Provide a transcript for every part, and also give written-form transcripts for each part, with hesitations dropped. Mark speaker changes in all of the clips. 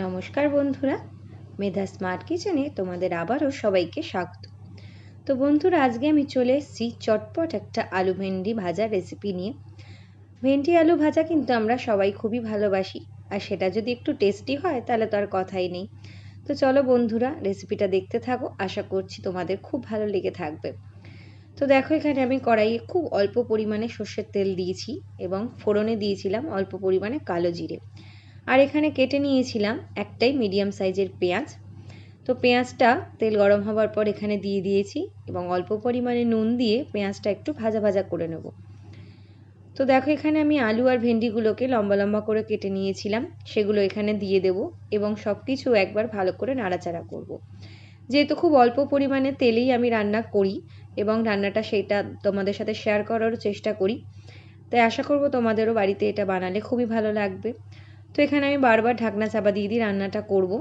Speaker 1: নমস্কার বন্ধুরা, মেধা স্মার্ট কিচেনে তোমাদের আবারও সবাইকে স্বাগত। তো বন্ধুরা, আজকে আমি চলে এসেছি চটপট একটা আলু ভেন্ডি ভাজা রেসিপি নিয়ে। ভেন্ডি আলু ভাজা কিন্তু আমরা সবাই খুবই ভালোবাসি, আর সেটা যদি একটু টেস্টি হয় তাহলে তো আর কথাই নেই। তো চলো বন্ধুরা, রেসিপিটা দেখতে থাকো, আশা করছি তোমাদের খুব ভালো লেগে থাকবে। তো দেখো, এখানে আমি কড়াইয়ে খুব অল্প পরিমাণে সর্ষের তেল দিয়েছি এবং ফোড়নে দিয়েছিলাম অল্প পরিমাণে কালো জিরে। আর এখানে কেটে নিয়েছিলাম একটাই মিডিয়াম সাইজের পেঁয়াজ। তো পেঁয়াজটা তেল গরম হবার পর এখানে দিয়ে দিয়েছি এবং অল্প পরিমাণে নুন দিয়ে পেঁয়াজটা একটু ভাজা ভাজা করে নেব। তো দেখো, এখানে আমি আলু আর ভেন্ডিগুলোকে লম্বা লম্বা করে কেটে নিয়েছিলাম, সেগুলো এখানে দিয়ে দেব এবং সব কিছু একবার ভালো করে নাড়াচাড়া করব। যেহেতু খুব অল্প পরিমাণে তেলেই আমি রান্না করি এবং রান্নাটা সেটা তোমাদের সাথে শেয়ার করারও চেষ্টা করি, তাই আশা করব তোমাদেরও বাড়িতে এটা বানালে খুবই ভালো লাগবে। তো এখানে আমি বারবার ঢাকনা চাপা দিয়ে রান্নাটা করব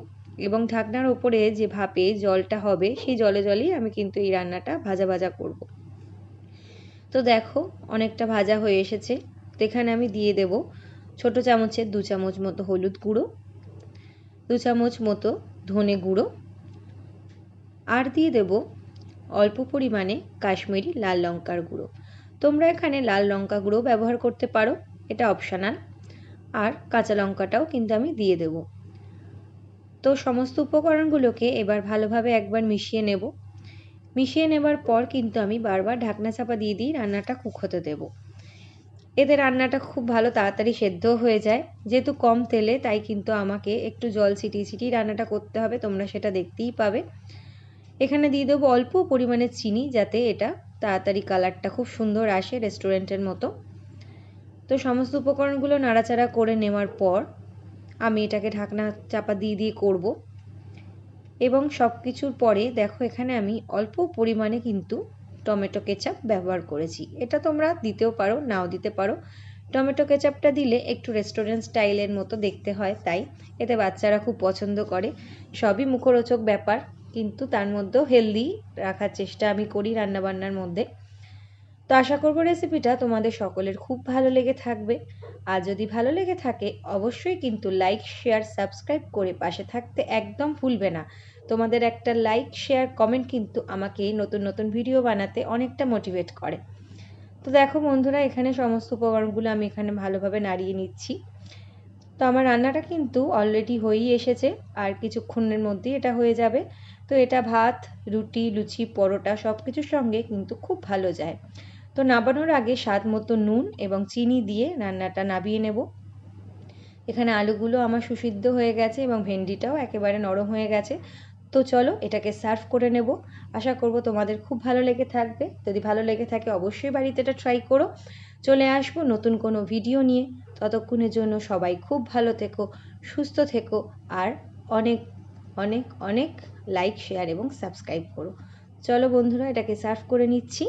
Speaker 1: এবং ঢাকনার ওপরে যে ভাপে জলটা হবে সেই জলেই আমি কিন্তু এই রান্নাটা ভাজা ভাজা করব। তো দেখো, অনেকটা ভাজা হয়ে এসেছে। তো এখানে আমি দিয়ে দেব ছোট চামচের 2 চামচ মতো হলুদ গুঁড়ো, 2 চামচ মতো ধনে গুঁড়ো, আর দিয়ে দেব অল্প পরিমাণে কাশ্মীরি লাল লঙ্কার গুঁড়ো। তোমরা এখানে লাল লঙ্কা গুঁড়ো ব্যবহার করতে পারো, এটা অপশনাল। আর কাঁচা লঙ্কাটাও কিন্তু আমি দিয়ে দেব। তো সমস্ত উপকরণগুলোকে এবার ভালোভাবে একবার মিশিয়ে নেব। মিশিয়ে নেবার পর কিন্তু আমি বারবার ঢাকনা চাপা দিয়ে রান্নাটা কুক হতে দেব। এতে রান্নাটা খুব ভালো তাড়াতাড়ি সেদ্ধ হয়ে যায়। যেহেতু কম তেলে, তাই কিন্তু আমাকে একটু জল ছিটিয়ে রান্নাটা করতে হবে, তোমরা সেটা দেখতেই পাবে। এখানে দিয়ে দেবো অল্প পরিমাণে চিনি, যাতে এটা তাড়াতাড়ি কালারটা খুব সুন্দর আসে রেস্টুরেন্টের মতো। তো সমস্ত উপকরণগুলো নাড়াচাড়া করে নেওয়ার পর আমি এটাকে ঢাকনা চাপা দিয়ে করব এবং সব কিছুর পরে দেখো, এখানে আমি অল্প পরিমাণে কিন্তু টমেটো কেচাপ ব্যবহার করেছি। এটা তোমরা দিতেও পারো, নাও দিতে পারো। টমেটো কেচাপটা দিলে একটু রেস্টুরেন্ট স্টাইলের মতো দেখতে হয়, তাই এতে বাচ্চারা খুব পছন্দ করে। সবই মুখরোচক ব্যাপার, কিন্তু তার মধ্যেও হেলদি রাখার চেষ্টা আমি করি রান্নাবান্নার মধ্যে। তো আশা করব রেসিপিটা তোমাদের সকলের খুব ভালো লেগে থাকবে। আর যদি ভালো লেগে থাকে অবশ্যই কিন্তু লাইক, শেয়ার, সাবস্ক্রাইব করে পাশে থাকতে একদম ভুলবে না। তোমাদের একটা লাইক, শেয়ার, কমেন্ট কিন্তু আমাকে নতুন নতুন ভিডিও বানাতে অনেকটা মোটিভেট করে। তো দেখো বন্ধুরা, এখানে সমস্ত উপকরণগুলো আমি এখানে ভালোভাবে নাড়িয়ে নিচ্ছি। তো আমার রান্নাটা কিন্তু অলরেডি হয়েই এসেছে, আর কিছুক্ষণের মধ্যেই এটা হয়ে যাবে। তো এটা ভাত, রুটি, লুচি, পরোটা সব কিছুর সঙ্গে কিন্তু খুব ভালো যায়। তো নামানোর আগে স্বাদ মতো নুন এবং চিনি দিয়ে রান্নাটা নামিয়ে নেব। এখানে আলুগুলো আমার সুসিদ্ধ হয়ে গেছে এবং ভেন্ডিটাও একেবারে নরম হয়ে গেছে। তো চলো এটাকে সার্ভ করে নেব। আশা করব তোমাদের খুব ভালো লেগে থাকবে। যদি ভালো লেগে থাকে অবশ্যই বাড়িতে এটা ট্রাই করো। চলে আসবো নতুন কোনো ভিডিও নিয়ে। ততক্ষণের জন্য সবাই খুব ভালো থেকো, সুস্থ থেকো, আর অনেক অনেক অনেক লাইক, শেয়ার এবং সাবস্ক্রাইব করো। চলো বন্ধুরা, এটাকে সার্ভ করে নিচ্ছি।